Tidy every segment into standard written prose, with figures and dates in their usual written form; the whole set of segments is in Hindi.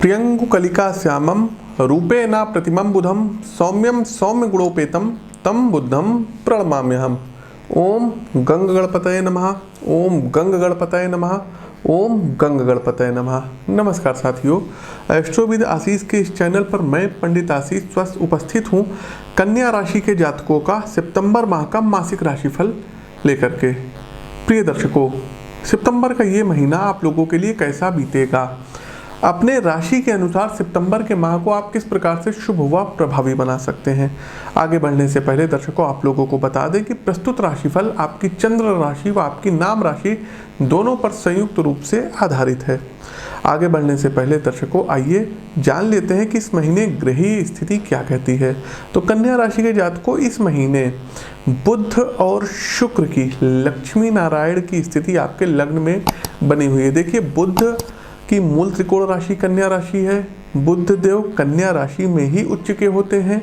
प्रियंगुकलिका श्यामम रूपेण प्रतिमं बुधम सौम्यम सौम्य गुणोपेतम तम बुद्धम प्रणमाम्यहम। ओम गंग गणपतये नमः। ओम गंग गणपतये नमः। ओम गंग गणपतये नमः। नमस्कार साथियों, एस्ट्रोविद आशीष के इस चैनल पर मैं पंडित आशीष स्वस्थ उपस्थित हूँ कन्या राशि के जातकों का सितंबर माह का मासिक राशिफल लेकर के। प्रिय दर्शकों, सितंबर का ये महीना आप लोगों के लिए कैसा बीतेगा, अपने राशि के अनुसार सितंबर के माह को आप किस प्रकार से शुभ व प्रभावी बना सकते हैं। आगे बढ़ने से पहले दर्शकों, आप लोगों को बता दें कि प्रस्तुत राशिफल आपकी चंद्र राशि व आपकी नाम राशि दोनों पर संयुक्त रूप से आधारित है। आगे बढ़ने से पहले दर्शकों, आइए जान लेते हैं कि इस महीने ग्रहीय स्थिति क्या कहती है। तो कन्या राशि के जातकों, इस महीने बुध और शुक्र की लक्ष्मी नारायण की स्थिति आपके लग्न में बनी हुई है। देखिए, बुध की मूल त्रिकोण राशि कन्या राशि है। बुध देव कन्या राशि में ही उच्च के होते हैं।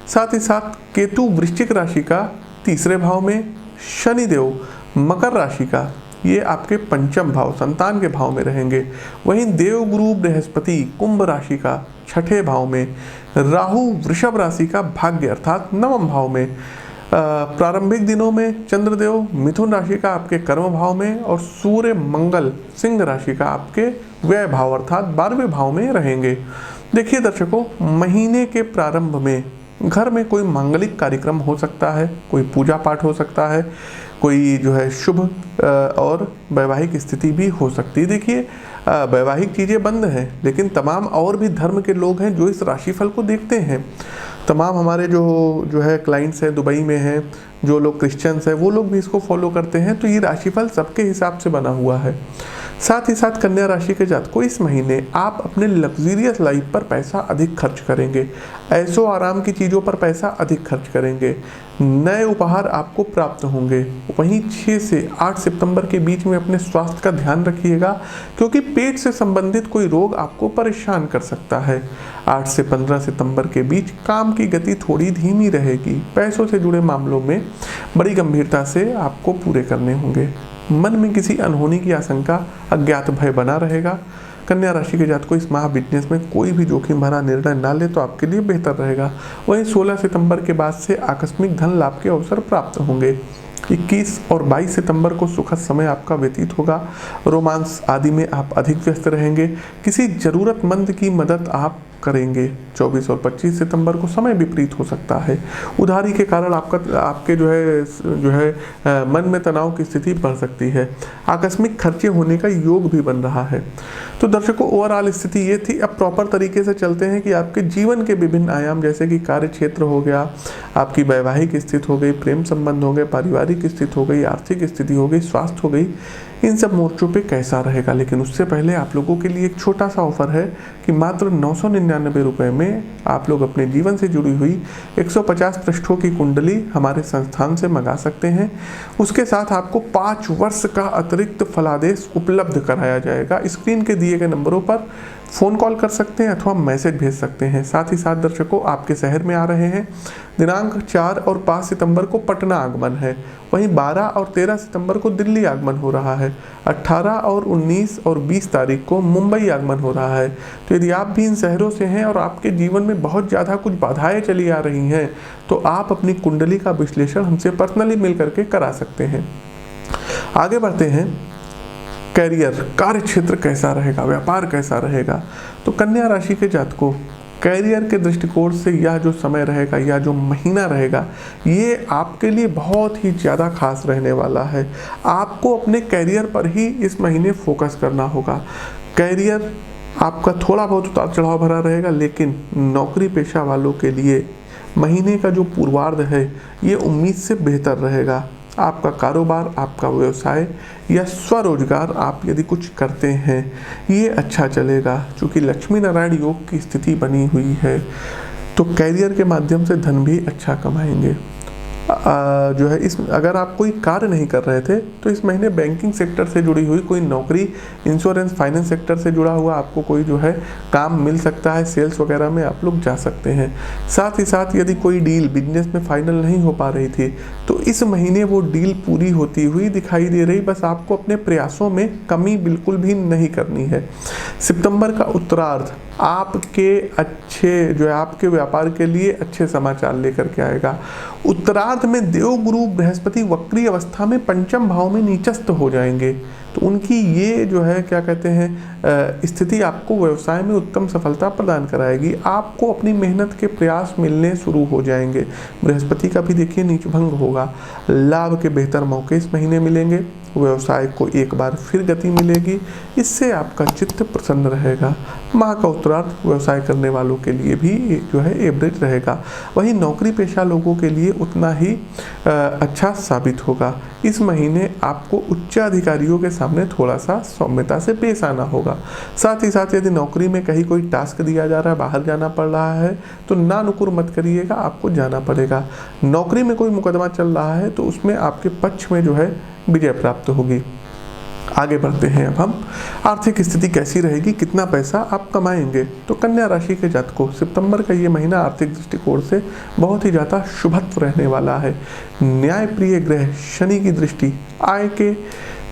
साथ ही साथ केतु वृश्चिक राशि का तीसरे भाव में, शनि देव मकर राशि का ये आपके पंचम भाव संतान के भाव में रहेंगे। वहीं देव गुरु बृहस्पति कुंभ राशि का छठे भाव में, राहु वृषभ राशि का भाग्य अर्थात नवम भाव में, प्रारंभिक दिनों में चंद्रदेव मिथुन राशि का आपके कर्म भाव में और सूर्य मंगल सिंह राशि का आपके व्यय भाव अर्थात 12वें भाव में रहेंगे। देखिए दर्शकों, महीने के प्रारंभ में घर में कोई मांगलिक कार्यक्रम हो सकता है, कोई पूजा पाठ हो सकता है, कोई जो है शुभ और वैवाहिक स्थिति भी हो सकती है। देखिए, वैवाहिक चीज़ें बंद हैं, लेकिन तमाम और भी धर्म के लोग हैं जो इस राशिफल को देखते हैं। तमाम हमारे जो है क्लाइंट्स हैं, दुबई में हैं, जो लोग क्रिश्चियंस हैं, वो लोग भी इसको फॉलो करते हैं। तो ये राशिफल सबके हिसाब से बना हुआ है। साथ ही साथ कन्या राशि के जातकों, इस महीने आप अपने लग्जरियस लाइफ पर पैसा अधिक खर्च करेंगे, ऐशो आराम की चीज़ों पर पैसा अधिक खर्च करेंगे, नए उपहार आपको प्राप्त होंगे। वहीं 6 से 8 सितंबर के बीच में अपने स्वास्थ्य का ध्यान रखिएगा, क्योंकि पेट से संबंधित कोई रोग आपको परेशान कर सकता है। 8 से 15 सितंबर के बीच काम की गति थोड़ी धीमी रहेगी। पैसों से जुड़े मामलों में बड़ी गंभीरता से आपको पूरे करने होंगे। मन में किसी अनहोनी की आशंका, अज्ञात भय बना रहेगा। कन्या राशि के जातकों, इस माह बिजनेस में कोई भी जोखिम भरा निर्णय ना ले तो आपके लिए बेहतर रहेगा। वहीं 16 सितंबर के बाद से आकस्मिक धन लाभ के अवसर प्राप्त होंगे। 21 और 22 सितंबर को सुखद समय आपका व्यतीत होगा। रोमांस आदि में आप अधिक व्यस्त रहेंगे। किसी जरूरतमंद की मदद आप करेंगे। 24 और 25 सितंबर को समय विपरीत हो सकता है। उधारी के कारण आपके जो है मन में तनाव की स्थिति बढ़ सकती है। आकस्मिक खर्चे होने का योग भी बन रहा है। तो दर्शकों, ओवरऑल स्थिति ये थी। अब प्रॉपर तरीके से चलते हैं कि आपके जीवन के विभिन्न आयाम, जैसे कि कार्य क्षेत्र हो गया, आपकी वैवाहिक स्थिति हो गई, प्रेम संबंध हो गए, पारिवारिक स्थिति हो गई, आर्थिक स्थिति हो गई, स्वास्थ्य हो गई, इन सब मोर्चों पे कैसा रहेगा। लेकिन उससे पहले आप लोगों के लिए एक छोटा सा ऑफर है कि मात्र 999 रुपये में आप लोग अपने जीवन से जुड़ी हुई 150 पृष्ठों की कुंडली हमारे संस्थान से मंगा सकते हैं। उसके साथ आपको 5 वर्ष का अतिरिक्त फलादेश उपलब्ध कराया जाएगा। स्क्रीन के दिए गए नंबरों पर फ़ोन कॉल कर सकते हैं अथवा मैसेज भेज सकते हैं। साथ ही साथ दर्शकों, आपके शहर में आ रहे हैं। दिनांक 4 और 5 सितंबर को पटना आगमन है। वहीं 12 और 13 सितंबर को दिल्ली आगमन हो रहा है। 18 और 19 और 20 तारीख को मुंबई आगमन हो रहा है। तो यदि आप भी इन शहरों से हैं और आपके जीवन में बहुत ज़्यादा कुछ बाधाएं चली आ रही हैं, तो आप अपनी कुंडली का विश्लेषण हमसे पर्सनली मिल करके करा सकते हैं। आगे बढ़ते हैं। कैरियर, कार्य क्षेत्र कैसा रहेगा, व्यापार कैसा रहेगा। तो कन्या राशि के जातकों, कैरियर के दृष्टिकोण से यह जो समय रहेगा, यह जो महीना रहेगा, ये आपके लिए बहुत ही ज़्यादा खास रहने वाला है। आपको अपने कैरियर पर ही इस महीने फोकस करना होगा। कैरियर आपका थोड़ा बहुत उतार चढ़ाव भरा रहेगा, लेकिन नौकरी पेशा वालों के लिए महीने का जो पूर्वार्ध है, ये उम्मीद से बेहतर रहेगा। आपका कारोबार, आपका व्यवसाय या स्वरोजगार आप यदि कुछ करते हैं, ये अच्छा चलेगा। चूँकि लक्ष्मी नारायण योग की स्थिति बनी हुई है, तो कैरियर के माध्यम से धन भी अच्छा कमाएंगे। जो है इस अगर आप कोई कार्य नहीं कर रहे थे तो इस महीने बैंकिंग सेक्टर से जुड़ी हुई कोई नौकरी, इंश्योरेंस, फाइनेंस सेक्टर से जुड़ा हुआ आपको कोई जो है काम मिल सकता है। सेल्स वगैरह में आप लोग जा सकते हैं। साथ ही साथ यदि कोई डील बिजनेस में फाइनल नहीं हो पा रही थी तो इस महीने वो डील पूरी होती हुई दिखाई दे रही। बस आपको अपने प्रयासों में कमी बिल्कुल भी नहीं करनी है। सितंबर का उत्तरार्ध आपके अच्छे जो है आपके व्यापार के लिए अच्छे समाचार लेकर के आएगा। उत्तरार्ध में देवगुरु बृहस्पति वक्री अवस्था में पंचम भाव में नीचस्थ हो जाएंगे, तो उनकी ये जो है क्या कहते हैं स्थिति आपको व्यवसाय में उत्तम सफलता प्रदान कराएगी। आपको अपनी मेहनत के प्रयास मिलने शुरू हो जाएंगे। बृहस्पति का भी देखिए नीच भंग होगा। लाभ के बेहतर मौके इस महीने मिलेंगे। व्यवसाय को एक बार फिर गति मिलेगी, इससे आपका चित्त प्रसन्न रहेगा। माह का उत्तरार्ध व्यवसाय करने वालों के लिए भी जो है एवरेज रहेगा। वहीं नौकरी पेशा लोगों के लिए उतना ही अच्छा साबित होगा। इस महीने आपको उच्च अधिकारियों के सामने थोड़ा सा सौम्यता से पेश आना होगा। साथ ही साथ यदि नौकरी में कहीं कोई टास्क दिया जा रहा है, बाहर जाना पड़ रहा है, तो ना नुकुर मत करिएगा, आपको जाना पड़ेगा। नौकरी में कोई मुकदमा चल रहा है तो उसमें आपके पक्ष में जो है विजय प्राप्त होगी। आगे बढ़ते हैं। अब हम आर्थिक स्थिति कैसी रहेगी, कितना पैसा आप कमाएंगे। तो कन्या राशि के जातकों, सितंबर का ये महीना आर्थिक दृष्टिकोण से बहुत ही ज़्यादा शुभत्व रहने वाला है। न्यायप्रिय ग्रह शनि की दृष्टि आय के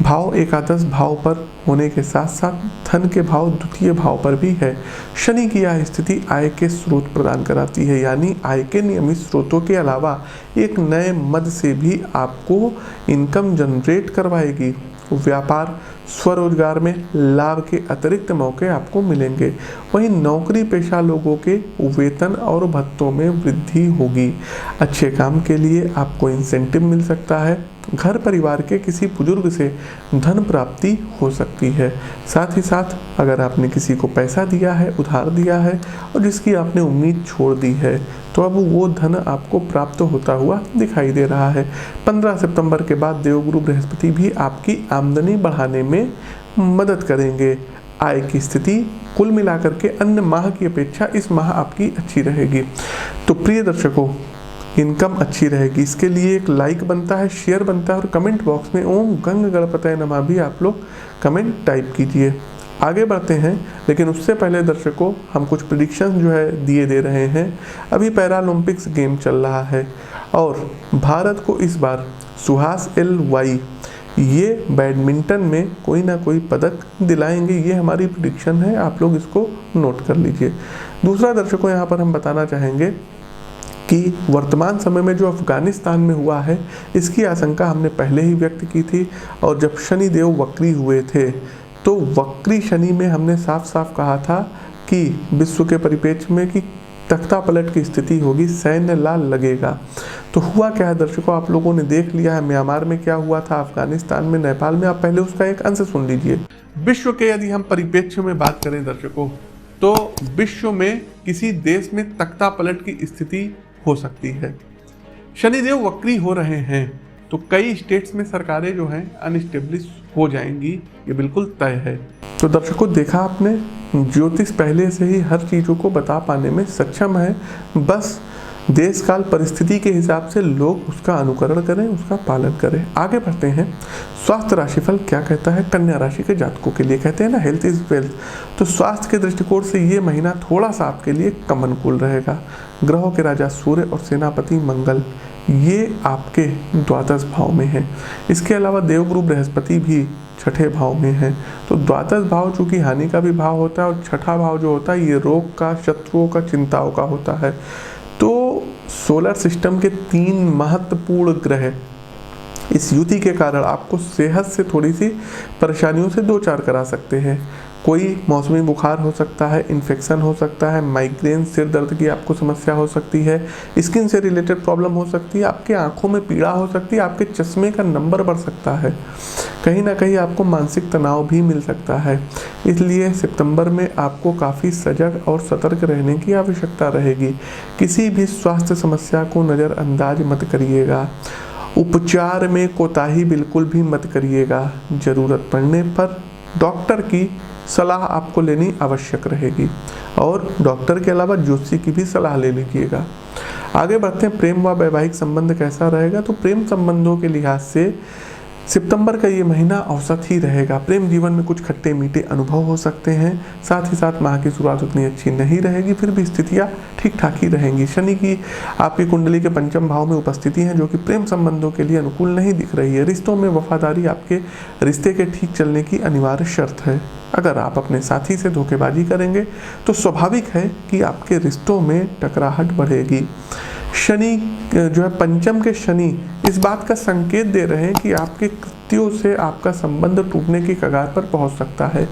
भाव एकादश भाव पर होने के साथ साथ धन के भाव द्वितीय भाव पर भी है। शनि की यह स्थिति आय के स्रोत प्रदान कराती है, यानी आय के नियमित स्रोतों के अलावा एक नए मद से भी आपको इनकम जनरेट करवाएगी। व्यापार स्वरोजगार में लाभ के अतिरिक्त मौके आपको मिलेंगे। वहीं नौकरी पेशा लोगों के वेतन और भत्तों में वृद्धि होगी। अच्छे काम के लिए आपको इंसेंटिव मिल सकता है। घर परिवार के किसी बुजुर्ग से धन प्राप्ति हो सकती है। साथ ही साथ अगर आपने किसी को पैसा दिया है, उधार दिया है और जिसकी आपने उम्मीद छोड़ दी है, तो अब वो धन आपको प्राप्त होता हुआ दिखाई दे रहा है। 15 सितंबर के बाद देवगुरु बृहस्पति भी आपकी आमदनी बढ़ाने में मदद करेंगे। आय की स्थिति कुल मिलाकर के अन्य माह की अपेक्षा इस माह आपकी अच्छी रहेगी। तो प्रिय दर्शकों, इनकम अच्छी रहेगी, इसके लिए एक लाइक बनता है, शेयर बनता है और कमेंट बॉक्स में ओम गंग गणपतये नमः भी आप लोग कमेंट टाइप कीजिए। आगे बढ़ते हैं, लेकिन उससे पहले दर्शकों हम कुछ प्रेडिक्शन जो है दिए दे रहे हैं। अभी पैरालंपिक्स गेम चल रहा है और भारत को इस बार सुहास LY ये बैडमिंटन में कोई ना कोई पदक दिलाएंगे। ये हमारी प्रेडिक्शन है, आप लोग इसको नोट कर लीजिए। दूसरा दर्शकों, यहाँ पर हम बताना चाहेंगे कि वर्तमान समय में जो अफगानिस्तान में हुआ है, इसकी आशंका हमने पहले ही व्यक्त की थी। और जब शनि देव वक्री हुए थे तो वक्री शनि में हमने साफ साफ कहा था कि विश्व के परिप्रेक्ष्य में कि तख्ता पलट की स्थिति होगी, सैन्य लाल लगेगा। तो हुआ क्या है दर्शकों, आप लोगों ने देख लिया है म्यांमार में क्या हुआ था, अफगानिस्तान में, नेपाल में। आप पहले उसका एक अंश सुन लीजिए। विश्व के यदि हम परिप्रेक्ष्य में बात करें दर्शकों, तो विश्व में किसी देश में तख्ता पलट की स्थिति हो सकती है। शनिदेव वक्री हो रहे हैं तो कई स्टेट्स में सरकारें जो हैं अनस्टेब्लिश हो जाएंगी, ये बिल्कुल तय है। तो दर्शकों, देखा आपने, ज्योतिष पहले से ही हर चीज़ों को बता पाने में सक्षम है। बस देश काल परिस्थिति के हिसाब से लोग उसका अनुकरण करें, उसका पालन करें। आगे बढ़ते हैं। स्वास्थ्य राशिफल क्या कहता है कन्या राशि के जातकों के लिए। कहते हैं ना, हेल्थ इज वेल्थ। तो स्वास्थ्य के दृष्टिकोण से ये महीना थोड़ा सा आपके लिए कम अनुकूल रहेगा। ग्रहों के राजा सूर्य और सेनापति मंगल ये आपके द्वादश भाव में है। इसके अलावा देवगुरु बृहस्पति भी छठे भाव में है। तो द्वादश भाव चूंकि हानि का भी भाव होता है और छठा भाव जो होता है ये रोग का, शत्रुओं का, चिंताओं का होता है। तो सोलर सिस्टम के 3 महत्वपूर्ण ग्रह इस युति के कारण आपको सेहत से थोड़ी सी परेशानियों से दो चार करा सकते हैं। कोई मौसमी बुखार हो सकता है, इन्फेक्शन हो सकता है, माइग्रेन, सिर दर्द की आपको समस्या हो सकती है, स्किन से रिलेटेड प्रॉब्लम हो सकती है, आपके आंखों में पीड़ा हो सकती है, आपके चश्मे का नंबर बढ़ सकता है, कहीं ना कहीं आपको मानसिक तनाव भी मिल सकता है। इसलिए सितंबर में आपको काफ़ी सजग और सतर्क रहने की आवश्यकता रहेगी। किसी भी स्वास्थ्य समस्या को नज़रअंदाज मत करिएगा। उपचार में कोताही बिल्कुल भी मत करिएगा। ज़रूरत पड़ने पर डॉक्टर की सलाह आपको लेनी आवश्यक रहेगी और डॉक्टर के अलावा ज्योतिषी की भी सलाह ले लीजिएगा। आगे बढ़ते हैं, प्रेम व वैवाहिक संबंध कैसा रहेगा। तो प्रेम संबंधों के लिहाज से सितंबर का ये महीना औसत ही रहेगा। प्रेम जीवन में कुछ खट्टे मीठे अनुभव हो सकते हैं। साथ ही साथ माह की शुरुआत उतनी अच्छी नहीं रहेगी, फिर भी स्थितियां ठीक ठाक ही रहेंगी। शनि की आपकी कुंडली के पंचम भाव में उपस्थिति है, जो कि प्रेम संबंधों के लिए अनुकूल नहीं दिख रही है। रिश्तों में वफादारी आपके रिश्ते के ठीक चलने की अनिवार्य शर्त है। अगर आप अपने साथी से धोखेबाजी करेंगे तो स्वाभाविक है कि आपके रिश्तों में टकराहट बढ़ेगी। शनि जो है पंचम के शनि इस बात का संकेत दे रहे हैं कि आपके कृत्यों से आपका संबंध टूटने की कगार पर पहुंच सकता है।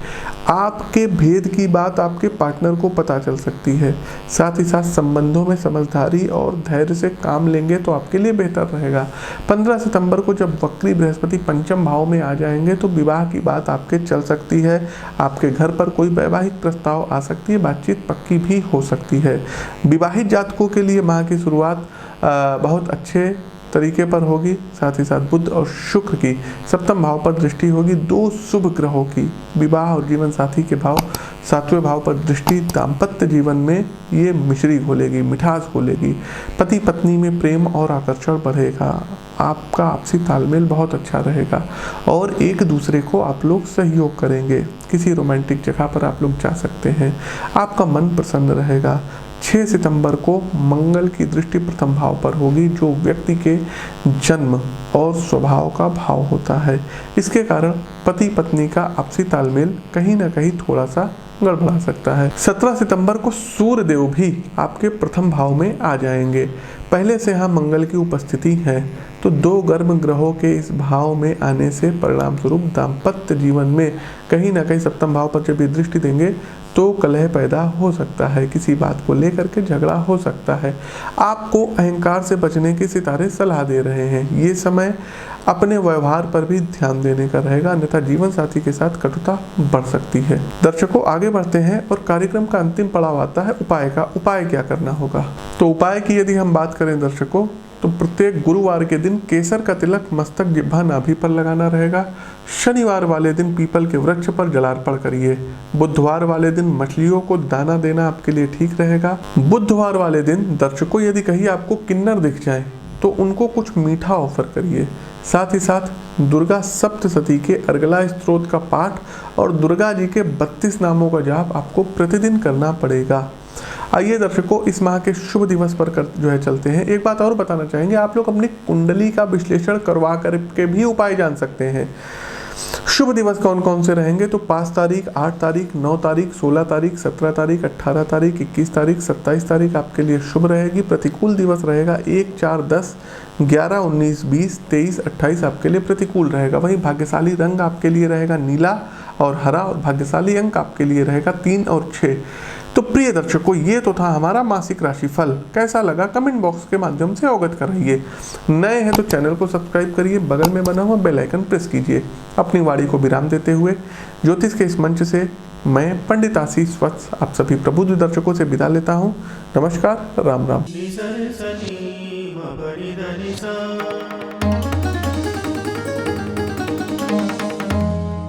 आपके भेद की बात आपके पार्टनर को पता चल सकती है। साथ ही साथ संबंधों में समझदारी और धैर्य से काम लेंगे तो आपके लिए बेहतर रहेगा। 15 सितंबर को जब वक्री बृहस्पति पंचम भाव में आ जाएंगे तो विवाह की बात आपके चल सकती है। आपके घर पर कोई वैवाहिक प्रस्ताव आ सकती है, बातचीत पक्की भी हो सकती है। विवाहित जातकों के लिए माह की शुरुआत बहुत अच्छे तरीके पर होगी। साथ ही साथ बुध और शुक्र की सप्तम भाव पर दृष्टि होगी। दो शुभ ग्रहों की विवाह और जीवन साथी के भाव 7वें भाव पर दृष्टि दाम्पत्य जीवन में ये मिश्री घोलेगी, मिठास घोलेगी। पति पत्नी में प्रेम और आकर्षण बढ़ेगा। आपका आपसी तालमेल बहुत अच्छा रहेगा और एक दूसरे को आप लोग सहयोग करेंगे। किसी रोमांटिक जगह पर आप लोग जा सकते हैं। आपका मन प्रसन्न रहेगा। 6 सितंबर को मंगल की दृष्टि प्रथम भाव पर होगी, जो व्यक्ति के जन्म और स्वभाव का भाव होता है। इसके कारण पति पत्नी का आपसी तालमेल कहीं ना कहीं थोड़ा सा गड़बड़ा सकता है। 17 सितंबर को सूर्य देव भी आपके प्रथम भाव में आ जाएंगे। पहले से यहाँ मंगल की उपस्थिति है, तो दो गर्म ग्रहों के इस भाव में आने से परिणाम स्वरूप दाम्पत्य जीवन में कहीं ना कहीं सप्तम भाव पर जब ये दृष्टि देंगे तो कलह पैदा हो सकता है। किसी बात को लेकर के झगड़ा हो सकता है। आपको अहंकार से बचने की सितारे सलाह दे रहे हैं। ये समय अपने व्यवहार पर भी ध्यान देने का रहेगा, अन्यथा जीवन साथी के साथ कटुता बढ़ सकती है। दर्शकों, आगे बढ़ते हैं और कार्यक्रम का अंतिम पड़ाव आता है उपाय का। उपाय क्या करना होगा? तो उपाय की यदि हम बात करें दर्शकों, तो प्रत्येक गुरुवार के दिन केसर का तिलक मस्तक, जिह्वा, नाभि पर लगाना रहेगा। शनिवार वाले दिन पीपल के वृक्ष पर जलार्पण करिए। बुधवार वाले दिन मछलियों को दाना देना आपके लिए ठीक रहेगा। बुधवार वाले दिन दर्शकों, यदि कहीं आपको किन्नर दिख जाए तो उनको कुछ मीठा ऑफर करिए। साथ ही साथ दुर्गा सप्तशती के अर्गला स्तोत्र का पाठ और दुर्गा जी के 32 नामों का जाप आपको प्रतिदिन करना पड़ेगा। आइए दर्शकों, इस माह के शुभ दिवस पर चलते हैं। एक बात और बताना चाहेंगे, आप लोग अपनी कुंडली का विश्लेषण करवा करके भी उपाय जान सकते हैं। शुभ दिवस कौन कौन से रहेंगे? तो 5 तारीख, 8 तारीख, 9 तारीख, 16 तारीख, 17 तारीख, 18 तारीख, 21 तारीख, 27 तारीख आपके लिए शुभ रहेगी। प्रतिकूल दिवस रहेगा 1, 4, 10, 11, 19, 20, 23, 28 आपके लिए प्रतिकूल रहेगा। वहीं भाग्यशाली रंग आपके लिए रहेगा नीला और हरा, और भाग्यशाली अंक आपके लिए रहेगा 3 और 6। तो प्रिय दर्शकों, ये तो था हमारा मासिक राशिफल। कैसा लगा कमेंट बॉक्स के माध्यम से अवगत कराइए। नए हैं तो चैनल को सब्सक्राइब करिए, बगल में बना हुआ बेल आइकन प्रेस कीजिए। अपनी वाणी को विराम देते हुए ज्योतिष के इस मंच से मैं पंडित आशीष वत्स आप सभी प्रबुद्ध दर्शकों से विदा लेता हूँ। नमस्कार, राम राम।